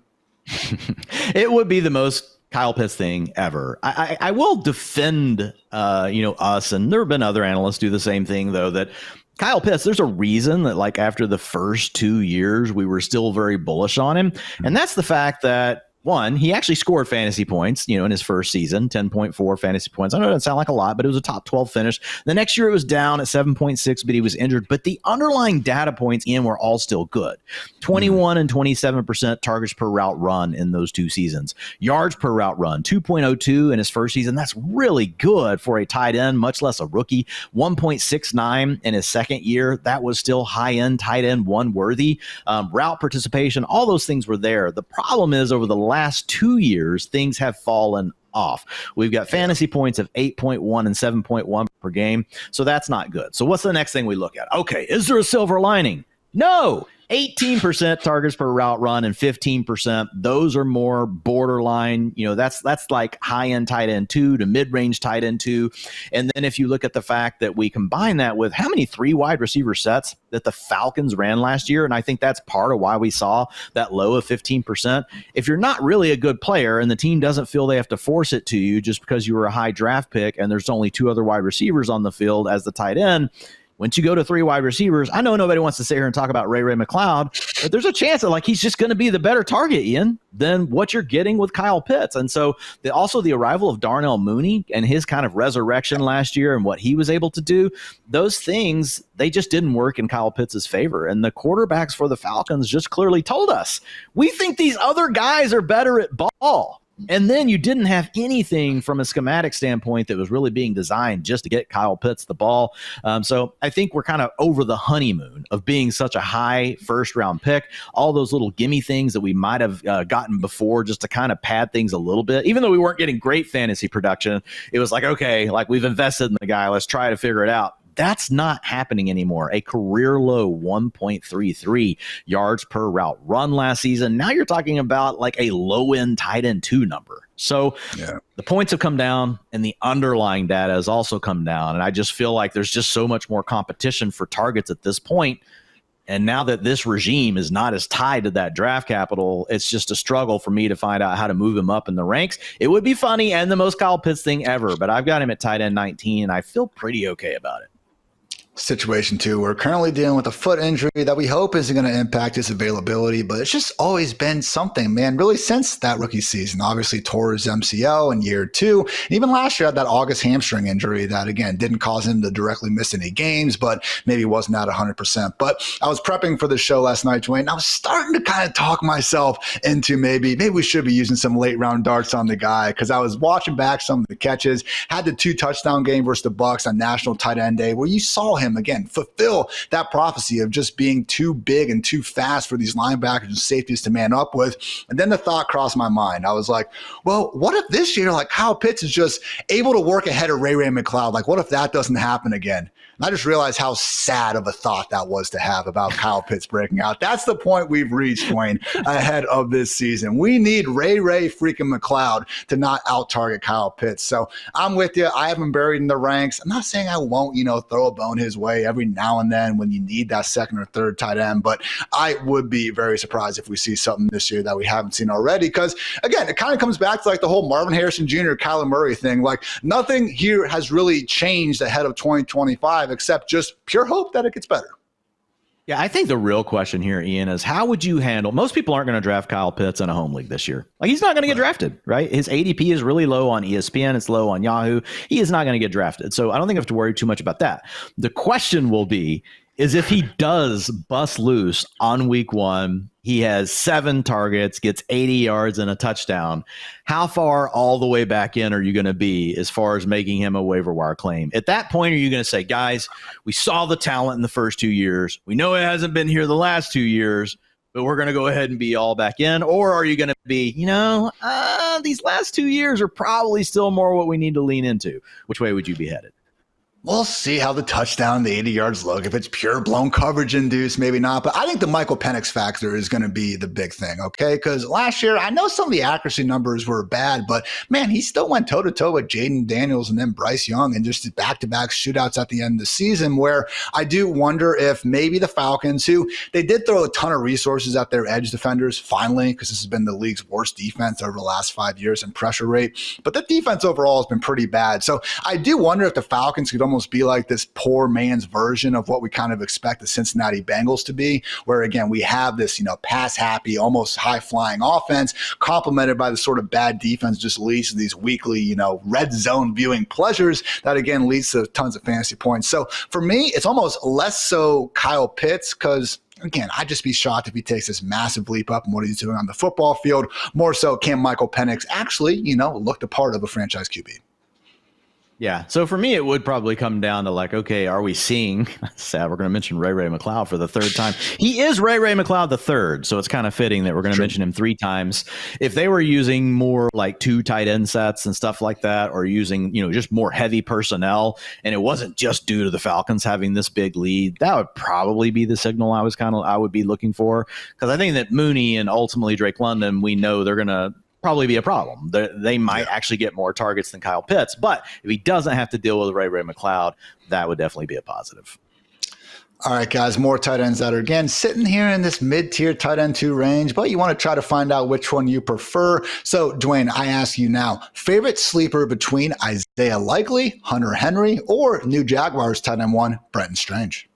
It would be the most Kyle Pitts thing ever. I will defend, us, and there have been other analysts do the same thing, though, that Kyle Pitts, there's a reason that like after the first 2 years, we were still very bullish on him. And that's the fact that, one, he actually scored fantasy points, in his first season, 10.4 fantasy points. I know it doesn't sound like a lot, but it was a top 12 finish. The next year it was down at 7.6, but he was injured. But the underlying data points in were all still good. 21 and 27% targets per route run in those 2 seasons. Yards per route run, 2.02 in his first season. That's really good for a tight end, much less a rookie. 1.69 in his second year. That was still high-end tight end one worthy. Route participation, all those things were there. The problem is over the last 2 years, things have fallen off. We've got fantasy points of 8.1 and 7.1 per game. So that's not good. So what's the next thing we look at? Okay, is there a silver lining? No. 18% targets per route run and 15%. Those are more borderline. That's like high-end tight end 2 to mid-range tight end 2. And then if you look at the fact that we combine that with how many 3 wide receiver sets that the Falcons ran last year, and I think that's part of why we saw that low of 15%. If you're not really a good player and the team doesn't feel they have to force it to you just because you were a high draft pick and there's only 2 other wide receivers on the field as the tight end, once you go to 3 wide receivers, I know nobody wants to sit here and talk about Ray McLeod, but there's a chance that he's just going to be the better target, Ian, than what you're getting with Kyle Pitts. And so also the arrival of Darnell Mooney and his kind of resurrection last year and what he was able to do, those things, they just didn't work in Kyle Pitts' favor. And the quarterbacks for the Falcons just clearly told us, we think these other guys are better at ball. And then you didn't have anything from a schematic standpoint that was really being designed just to get Kyle Pitts the ball. So I think we're kind of over the honeymoon of being such a high first round pick. All those little gimme things that we might have gotten before just to kind of pad things a little bit. Even though we weren't getting great fantasy production, it was like, okay, like we've invested in the guy. Let's try to figure it out. That's not happening anymore. A career low 1.33 yards per route run last season. Now you're talking about like a low end tight end 2 number. So the points have come down and the underlying data has also come down. And I just feel like there's just so much more competition for targets at this point. And now that this regime is not as tied to that draft capital, it's just a struggle for me to find out how to move him up in the ranks. It would be funny and the most Kyle Pitts thing ever, but I've got him at tight end 19 and I feel pretty okay about it. Situation too. We're currently dealing with a foot injury that we hope isn't going to impact his availability, but it's just always been something, man, really since that rookie season. Obviously tore his MCL in year 2. And even last year had that August hamstring injury that, again, didn't cause him to directly miss any games, but maybe wasn't at 100%. But I was prepping for the show last night, Dwain, and I was starting to kind of talk myself into maybe we should be using some late round darts on the guy, because I was watching back some of the catches, had the 2 touchdown game versus the Bucs on National Tight End Day, where you saw him again fulfill that prophecy of just being too big and too fast for these linebackers and safeties to man up with. And then the thought crossed my mind. I was like, well, what if this year, like, Kyle Pitts is just able to work ahead of Ray McLeod? Like, what if that doesn't happen again? And I just realized how sad of a thought that was to have about Kyle Pitts breaking out. That's the point we've reached, Dwain, ahead of this season. We need Ray freaking McLeod to not out-target Kyle Pitts. So I'm with you. I have him buried in the ranks. I'm not saying I won't, throw a bone his way every now and then when you need that second or third tight end, but I would be very surprised if we see something this year that we haven't seen already. Because, again, it kind of comes back to like the whole Marvin Harrison Jr., Kyler Murray thing. Like, nothing here has really changed ahead of 2025 except just pure hope that it gets better. Yeah, I think the real question here, Ian, is how would you handle – most people aren't going to draft Kyle Pitts in a home league this year. Like, he's not going to get drafted, right? His ADP is really low on ESPN. It's low on Yahoo. He is not going to get drafted. So I don't think I have to worry too much about that. The question will be is if he does bust loose on week 1, he has 7 targets, gets 80 yards and a touchdown. How far all the way back in are you going to be as far as making him a waiver wire claim? At that point, are you going to say, guys, we saw the talent in the first 2 years. We know it hasn't been here the last 2 years, but we're going to go ahead and be all back in? Or are you going to be, these last 2 years are probably still more what we need to lean into? Which way would you be headed? We'll see how the touchdown, the 80 yards look. If it's pure blown coverage induced, maybe not. But I think the Michael Penix factor is going to be the big thing, okay? Because last year, I know some of the accuracy numbers were bad, but man, he still went toe-to-toe with Jaden Daniels and then Bryce Young and just back-to-back shootouts at the end of the season, where I do wonder if maybe the Falcons, who they did throw a ton of resources at their edge defenders, finally, because this has been the league's worst defense over the last 5 years in pressure rate. But the defense overall has been pretty bad. So I do wonder if the Falcons could almost be like this poor man's version of what we kind of expect the Cincinnati Bengals to be, where again, we have this, pass happy, almost high flying offense complemented by the sort of bad defense just leads to these weekly, red zone viewing pleasures that again leads to tons of fantasy points. So for me, it's almost less so Kyle Pitts, because again, I'd just be shocked if he takes this massive leap up in what he's doing on the football field. More so, can Michael Penix actually, look the part of a franchise QB? Yeah. So for me, it would probably come down to like, okay, are we seeing, sad, we're going to mention Ray McLeod for the 3rd time. He is Ray McLeod the 3rd. So it's kind of fitting that we're going to mention him 3 times. If they were using more like 2 tight end sets and stuff like that, or using, just more heavy personnel, and it wasn't just due to the Falcons having this big lead, that would probably be the signal I would be looking for. Because I think that Mooney and ultimately Drake London, we know they're going to probably be a problem. They might actually get more targets than Kyle Pitts, but if he doesn't have to deal with Ray McLeod, that would definitely be a positive. All right, guys, more tight ends that are, again, sitting here in this mid-tier tight end 2 range, but you want to try to find out which one you prefer. So, Dwain, I ask you now, favorite sleeper between Isaiah Likely, Hunter Henry, or new Jaguars tight end 1, Brenton Strange?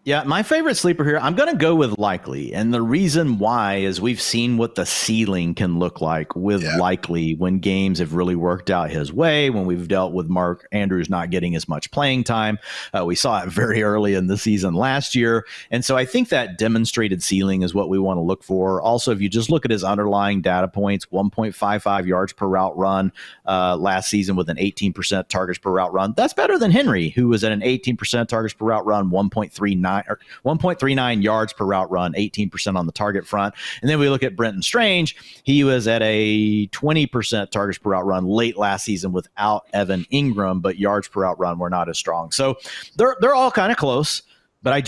Yeah, my favorite sleeper here, I'm going to go with Likely. And the reason why is we've seen what the ceiling can look like with Likely when games have really worked out his way, when we've dealt with Mark Andrews not getting as much playing time. We saw it very early in the season last year. And so I think that demonstrated ceiling is what we want to look for. Also, if you just look at his underlying data points, 1.55 yards per route run last season with an 18% targets per route run. That's better than Henry, who was at an 18% targets per route run, 1.39 yards per route run, 18% on the target front. And then we look at Brenton Strange. He was at a 20% targets per route run late last season without Evan Ingram, but yards per route run were not as strong. So they're all kind of close. But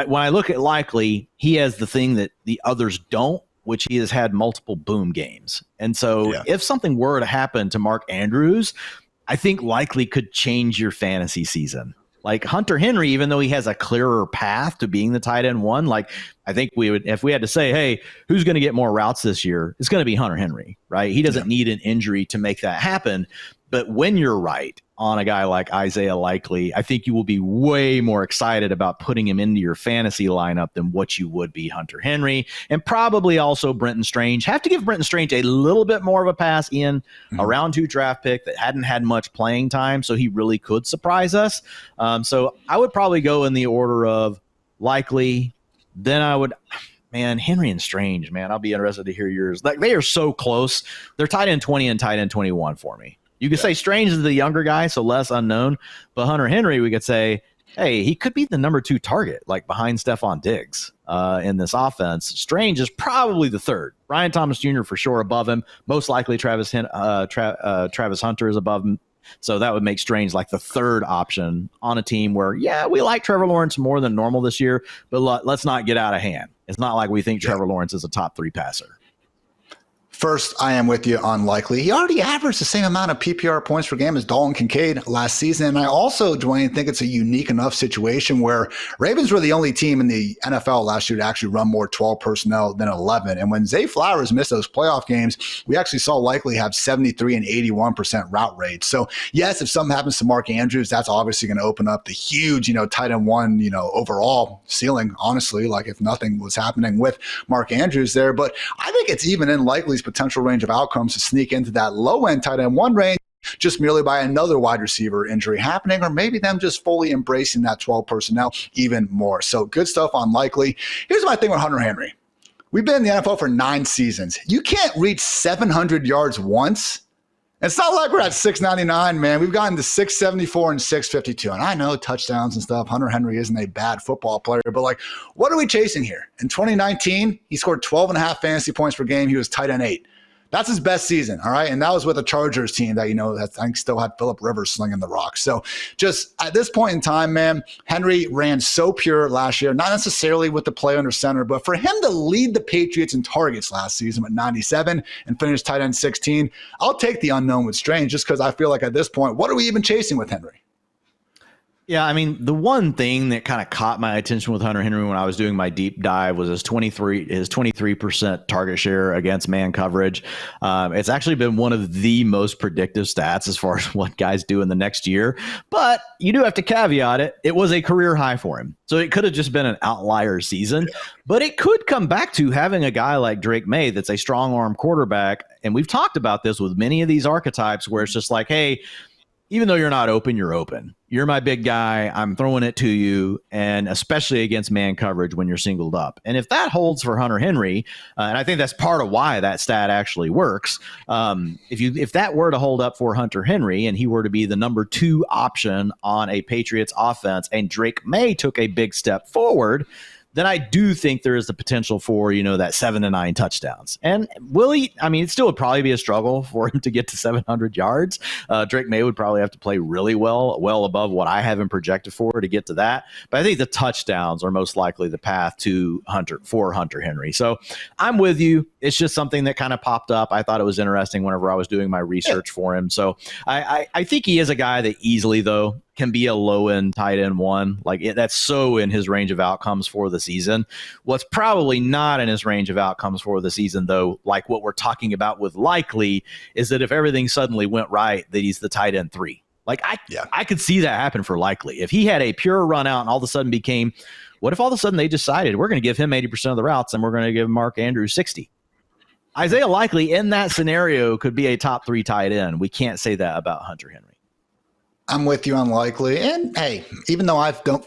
when I look at Likely, he has the thing that the others don't, which he has had multiple boom games. And so if something were to happen to Mark Andrews, I think Likely could change your fantasy season. Like Hunter Henry, even though he has a clearer path to being the tight end one, like I think we would, if we had to say, hey, who's going to get more routes this year? It's going to be Hunter Henry, right? He doesn't need an injury to make that happen. But when you're right on a guy like Isaiah Likely, I think you will be way more excited about putting him into your fantasy lineup than what you would be Hunter Henry, and probably also Brenton Strange. Have to give Brenton Strange a little bit more of a pass in a round 2 draft pick that hadn't had much playing time, so he really could surprise us. So I would probably go in the order of Likely, then I would... Man, Henry and Strange, man, I'll be interested to hear yours. Like, they are so close. They're tight end 20 and tight end 21 for me. You could say Strange is the younger guy, so less unknown. But Hunter Henry, we could say, hey, he could be the number 2 target, like behind Stephon Diggs in this offense. Strange is probably the third. Brian Thomas Jr. for sure above him. Most likely Travis Hunter is above him. So that would make Strange like the third option on a team where, we like Trevor Lawrence more than normal this year, but let's not get out of hand. It's not like we think Trevor Lawrence is a top 3 passer. First, I am with you on Likely. He already averaged the same amount of PPR points per game as Dalton Kincaid last season. And I also, Dwain, think it's a unique enough situation where Ravens were the only team in the NFL last year to actually run more 12 personnel than 11. And when Zay Flowers missed those playoff games, we actually saw Likely have 73 and 81% route rates. So yes, if something happens to Mark Andrews, that's obviously going to open up the huge, tight end one, overall ceiling, honestly, like if nothing was happening with Mark Andrews there. But I think it's even in Likely's potential range of outcomes to sneak into that low end tight end one range just merely by another wide receiver injury happening, or maybe them just fully embracing that 12 personnel even more. So good stuff on Likely. Here's my thing with Hunter Henry. We've been in the NFL for 9 seasons. You can't reach 700 yards once. It's not like we're at 699, man. We've gotten to 674 and 652. And I know touchdowns and stuff. Hunter Henry isn't a bad football player, but like, what are we chasing here? In 2019, he scored 12.5 fantasy points per game. He was tight end 8. That's his best season, all right? And that was with a Chargers team that, that I think still had Phillip Rivers slinging the rock. So just at this point in time, man, Henry ran so pure last year, not necessarily with the play under center, but for him to lead the Patriots in targets last season with 97 and finish tight end 16, I'll take the unknown with Strange just because I feel like at this point, what are we even chasing with Henry? Yeah, I mean, the one thing that kind of caught my attention with Hunter Henry when I was doing my deep dive was his 23% target share against man coverage. It's actually been one of the most predictive stats as far as what guys do in the next year. But you do have to caveat it. It was a career high for him. So it could have just been an outlier season. But it could come back to having a guy like Drake May that's a strong arm quarterback. And we've talked about this with many of these archetypes where it's just like, hey, even though you're not open, you're open. You're my big guy. I'm throwing it to you, and especially against man coverage when you're singled up. And if that holds for Hunter Henry, and I think that's part of why that stat actually works, if that were to hold up for Hunter Henry and he were to be the number 2 option on a Patriots offense and Drake May took a big step forward, then I do think there is the potential for, that 7 to 9 touchdowns. And will he? I mean, it still would probably be a struggle for him to get to 700 yards. Drake May would probably have to play really well above what I have him projected for to get to that. But I think the touchdowns are most likely the path to Hunter Henry. So I'm with you. It's just something that kind of popped up. I thought it was interesting whenever I was doing my research for him. So I think he is a guy that easily, though, can be a low-end tight end one. That's so in his range of outcomes for the season. What's probably not in his range of outcomes for the season, though, like what we're talking about with Likely, is that if everything suddenly went right, that he's the tight end 3. Like I could see that happen for Likely. If he had a pure run out and all of a sudden what if all of a sudden they decided we're going to give him 80% of the routes and we're going to give Mark Andrews 60? Isaiah Likely in that scenario could be a top 3 tight end. We can't say that about Hunter Henry. I'm with you on Likely. And hey, even though I feel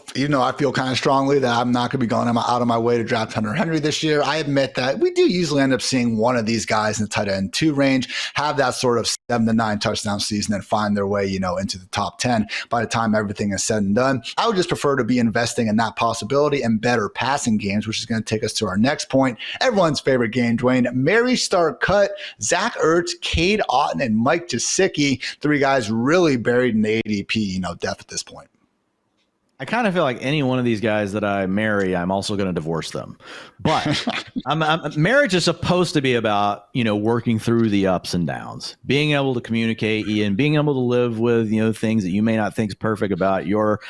kind of strongly that I'm not going to be going out of my way to draft Hunter Henry this year, I admit that we do usually end up seeing one of these guys in the tight end 2 range have that sort of 7 to 9 touchdown season and find their way, into the top 10 by the time everything is said and done. I would just prefer to be investing in that possibility and better passing games, which is going to take us to our next point. Everyone's favorite game, Dwain. Mary start cut, Zach Ertz, Cade Otton, and Mike Gesicki. 3 guys really buried in the ADP, depth at this point. I kind of feel like any one of these guys that I marry, I'm also going to divorce them. But marriage is supposed to be about, working through the ups and downs, being able to communicate, Ian, being able to live with, things that you may not think is perfect about your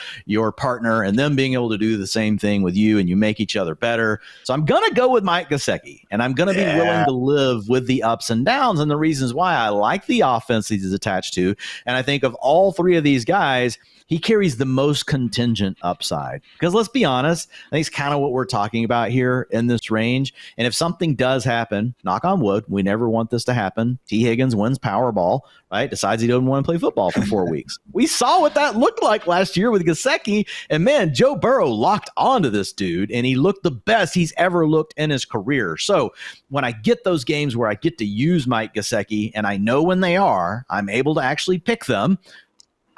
partner, and them being able to do the same thing with you, and you make each other better. So I'm going to go with Mike Gesicki, and I'm going to be willing to live with the ups and downs and the reasons why I like the offense he's attached to. And I think of all 3 of these guys, he carries the most contingent upside. Because let's be honest, I think it's kind of what we're talking about here in this range. And if something does happen, knock on wood, we never want this to happen. T. Higgins wins Powerball, right? Decides he doesn't want to play football for 4 weeks. We saw what that looked like last year with Gesicki. And man, Joe Burrow locked onto this dude, and he looked the best he's ever looked in his career. So when I get those games where I get to use Mike Gesicki, and I know when they are, I'm able to actually pick them,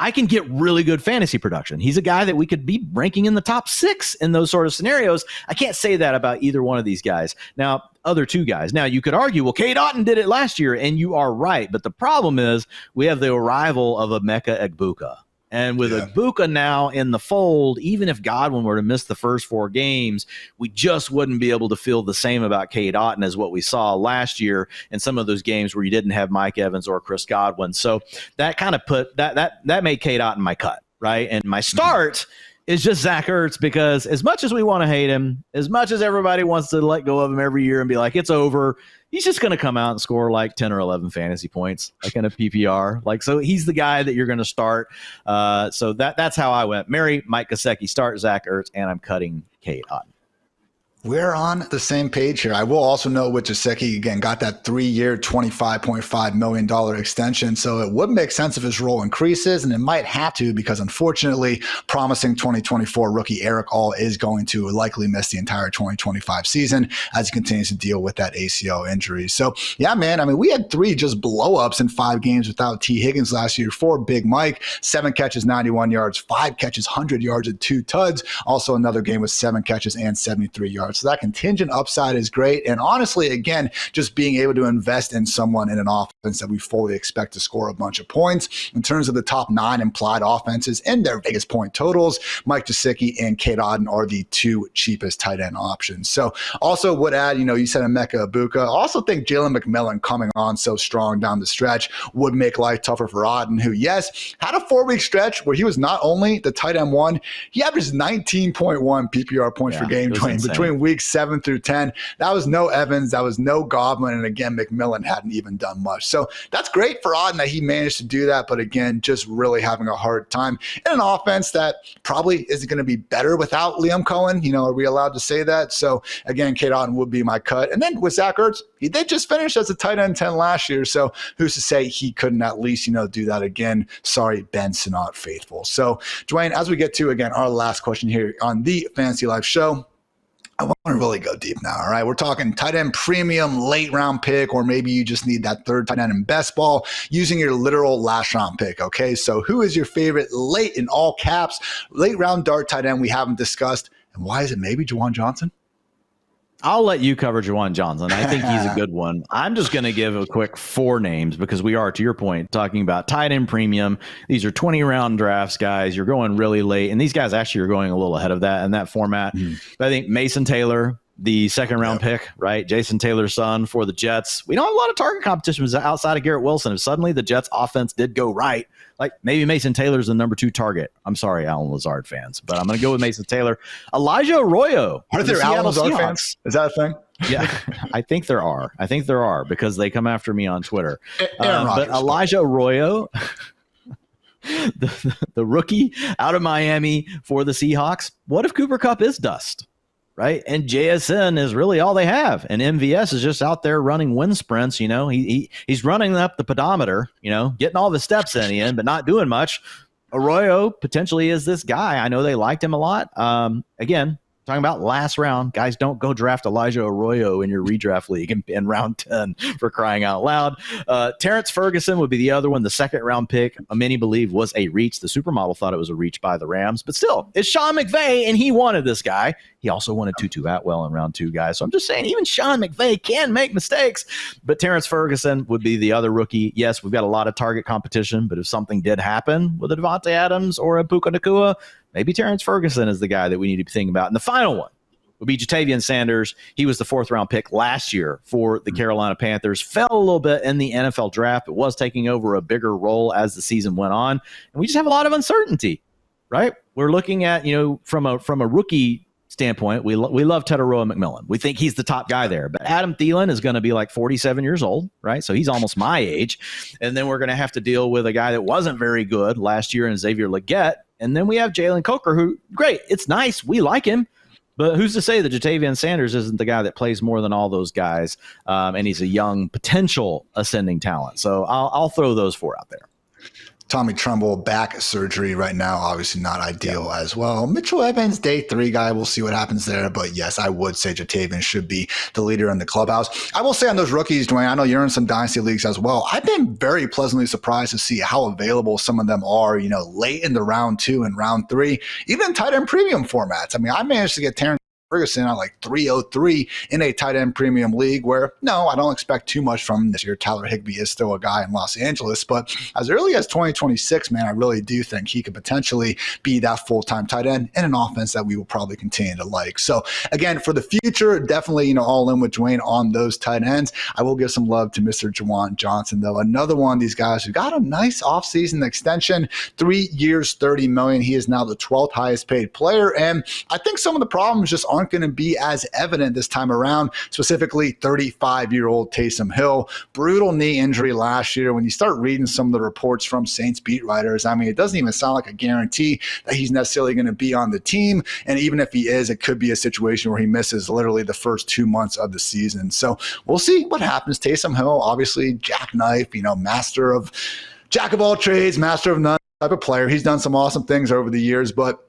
I can get really good fantasy production. He's a guy that we could be ranking in the top 6 in those sort of scenarios. I can't say that about either one of these guys. Now, other 2 guys. Now, you could argue, well, Cade Otton did it last year, and you are right. But the problem is we have the arrival of Emeka Egbuka. And with Egbuka now in the fold, even if Godwin were to miss the first 4 games, we just wouldn't be able to feel the same about Cade Otton as what we saw last year in some of those games where you didn't have Mike Evans or Chris Godwin. So that kind of put that made Cade Otton my cut, right? And my start is just Zach Ertz, because as much as we want to hate him, as much as everybody wants to let go of him every year and be like, it's over, he's just going to come out and score like 10 or 11 fantasy points, like in a PPR. So he's the guy that you're going to start. So that's how I went. Marry Mike Gesicki, start Zach Ertz, and I'm cutting Cade Otton. We're on the same page here. I will also note with Gesicki, again, got that 3-year, $25.5 million extension. So it would make sense if his role increases, and it might have to, because unfortunately, promising 2024 rookie Eric All is going to likely miss the entire 2025 season as he continues to deal with that ACL injury. So yeah, man, I mean, we had 3 just blow-ups in 5 games without T. Higgins last year for Big Mike. 7 catches, 91 yards, 5 catches, 100 yards, and 2 tuds. Also another game with 7 catches and 73 yards. So that contingent upside is great. And honestly, again, just being able to invest in someone in an offense that we fully expect to score a bunch of points. In terms of the top 9 implied offenses and their biggest point totals, Mike Gesicki and Cade Otton are the 2 cheapest tight end options. So also would add, you said Emeka Egbuka. I also think Jalen McMillan coming on so strong down the stretch would make life tougher for Otton, who, yes, had a 4-week stretch where he was not only the tight end 1, he averaged 19.1 PPR points per game between weeks 7 through 10. That was no Evans. That was no Godwin. And again, McMillan hadn't even done much. So that's great for Otton that he managed to do that. But again, just really having a hard time in an offense that probably isn't going to be better without Liam Cohen. Are we allowed to say that? So again, Cade Otton would be my cut. And then with Zach Ertz, he did just finish as a tight end 10 last year. So who's to say he couldn't at least, do that again? Sorry, Ben Sinnott faithful. So Dwain, as we get to, again, our last question here on the Fantasy Life Show, I want to really go deep now, all right? We're talking tight end premium, late round pick, or maybe you just need that 3rd tight end in best ball using your literal last round pick, okay? So who is your favorite late, in all caps, late round dart tight end we haven't discussed, and why is it maybe Juwan Johnson? I'll let you cover Juwan Johnson. I think he's a good one. I'm just going to give a quick 4 names because we are, to your point, talking about tight end premium. These are 20-round drafts, guys. You're going really late, and these guys actually are going a little ahead of that in that format. But I think Mason Taylor, the 2nd-round pick, right? Jason Taylor's son for the Jets. We don't have a lot of target competition outside of Garrett Wilson. If suddenly the Jets offense did go right, like maybe Mason Taylor's the number 2 target. I'm sorry, Alan Lazard fans, but I'm going to go with Mason Taylor. Elijah Arroyo. Are there Alan Lazard fans? Is that a thing? Yeah, I think there are because they come after me on Twitter. Aaron Rodgers, but Elijah Arroyo. the rookie out of Miami for the Seahawks. What if Cooper Kupp is dust? Right. And JSN is really all they have. And MVS is just out there running wind sprints. He's running up the pedometer, getting all the steps in, but not doing much. Arroyo potentially is this guy. I know they liked him a lot. Again, talking about last round, guys, don't go draft Elijah Arroyo in your redraft league in round 10 for crying out loud. Terrence Ferguson would be the other one, the second round pick. Many believe was a reach. The supermodel thought it was a reach by the Rams, but still, it's Sean McVay, and he wanted this guy. He also wanted Tutu Atwell in round 2, guys. So I'm just saying, even Sean McVay can make mistakes. But Terrence Ferguson would be the other rookie. Yes, we've got a lot of target competition, but if something did happen with a Devontae Adams or a Puka Nacua, maybe Terrence Ferguson is the guy that we need to be thinking about. And the final one would be Jatavian Sanders. He was the 4th-round pick last year for the Carolina Panthers. Fell a little bit in the NFL draft, but was taking over a bigger role as the season went on. And we just have a lot of uncertainty, right? We're looking at, from a rookie standpoint, we love Teteroa McMillan. We think he's the top guy there. But Adam Thielen is going to be like 47 years old, right? So he's almost my age. And then we're going to have to deal with a guy that wasn't very good last year in Xavier Legette. And then we have Jalen Coker, who, great, it's nice. We like him. But who's to say that Jatavian Sanders isn't the guy that plays more than all those guys? And he's a young, potential ascending talent. So I'll throw those 4 out there. Tommy Tremble, back surgery right now, obviously not ideal as well. Mitchell Evans, day 3 guy. We'll see what happens there. But yes, I would say Jatavian should be the leader in the clubhouse. I will say on those rookies, Dwain, I know you're in some dynasty leagues as well. I've been very pleasantly surprised to see how available some of them are, late in the round 2 and round 3, even in tight end premium formats. I mean, I managed to get Terrence Ferguson at like 303 in a tight end premium league where, no, I don't expect too much from this year. Tyler Higbee is still a guy in Los Angeles, but as early as 2026, man, I really do think he could potentially be that full-time tight end in an offense that we will probably continue to like. So again, for the future, definitely, all in with Dwain on those tight ends. I will give some love to Mr. Juwan Johnson, though. Another one of these guys who got a nice offseason extension, 3 years, $30 million. He is now the 12th highest paid player. And I think some of the problems just aren't going to be as evident this time around, specifically 35-year-old Taysom Hill. Brutal knee injury last year. When you start reading some of the reports from Saints beat writers, I mean, it doesn't even sound like a guarantee that he's necessarily going to be on the team. And even if he is, it could be a situation where he misses literally the first 2 months of the season. So we'll see what happens. Taysom Hill, obviously, jackknife, jack of all trades, master of none type of player. He's done some awesome things over the years, but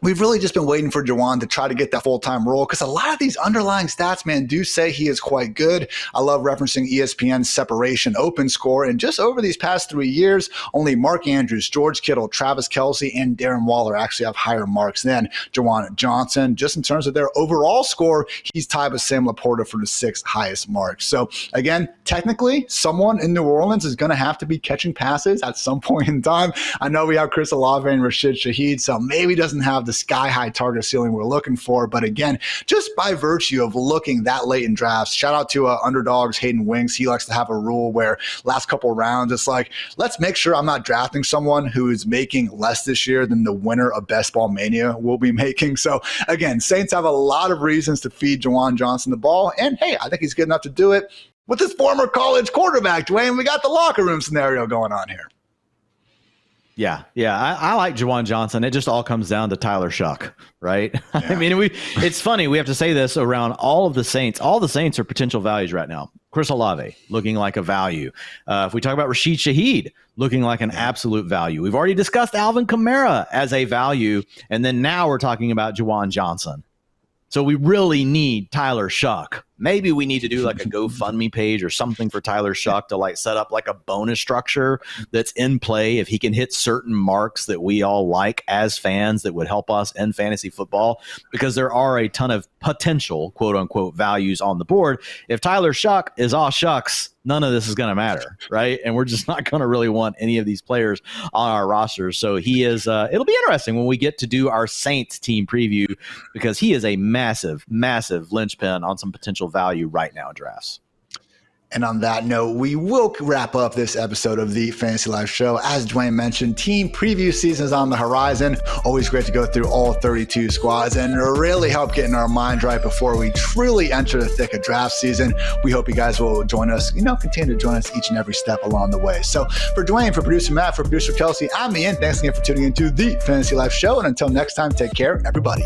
we've really just been waiting for Juwan to try to get that full-time role because a lot of these underlying stats, man, do say he is quite good. I love referencing ESPN's separation open score. And just over these past 3 years, only Mark Andrews, George Kittle, Travis Kelce, and Darren Waller actually have higher marks than Juwan Johnson. Just in terms of their overall score, he's tied with Sam Laporta for the 6th highest mark. So again, technically, someone in New Orleans is going to have to be catching passes at some point in time. I know we have Chris Olave and Rashid Shaheed, so maybe doesn't have the sky-high target ceiling we're looking for. But again, just by virtue of looking that late in drafts, shout out to Underdogs, Hayden Winks. He likes to have a rule where last couple of rounds, it's like, let's make sure I'm not drafting someone who is making less this year than the winner of Best Ball Mania will be making. So again, Saints have a lot of reasons to feed Juwan Johnson the ball. And hey, I think he's good enough to do it with his former college quarterback, Dwain. We got the locker room scenario going on here. Yeah. I like Juwan Johnson. It just all comes down to Tyler Shuck, right? Yeah. I mean, it's funny. We have to say this around all of the Saints. All the Saints are potential values right now. Chris Olave looking like a value. If we talk about Rashid Shaheed looking like an absolute value. We've already discussed Alvin Kamara as a value. And then now we're talking about Juwan Johnson. So we really need Tyler Shuck. Maybe we need to do like a GoFundMe page or something for Tyler Shuck to like set up like a bonus structure that's in play if he can hit certain marks that we all like as fans that would help us in fantasy football, because there are a ton of potential quote unquote values on the board. If Tyler Shuck is all shucks, none of this is going to matter, right? And we're just not going to really want any of these players on our rosters. So he is, it'll be interesting when we get to do our Saints team preview, because he is a massive, massive linchpin on some potential value right now in drafts. And on that note, we will wrap up this episode of the Fantasy Life Show. As Dwain mentioned, team preview season is on the horizon. Always great to go through all 32 squads and really help getting our minds right before we truly enter the thick of draft season. We hope you guys will join us, continue to join us each and every step along the way. So for Dwain, for producer Matt, for producer Kelsey, I'm Ian. Thanks again for tuning into the Fantasy Life Show. And until next time, take care, everybody.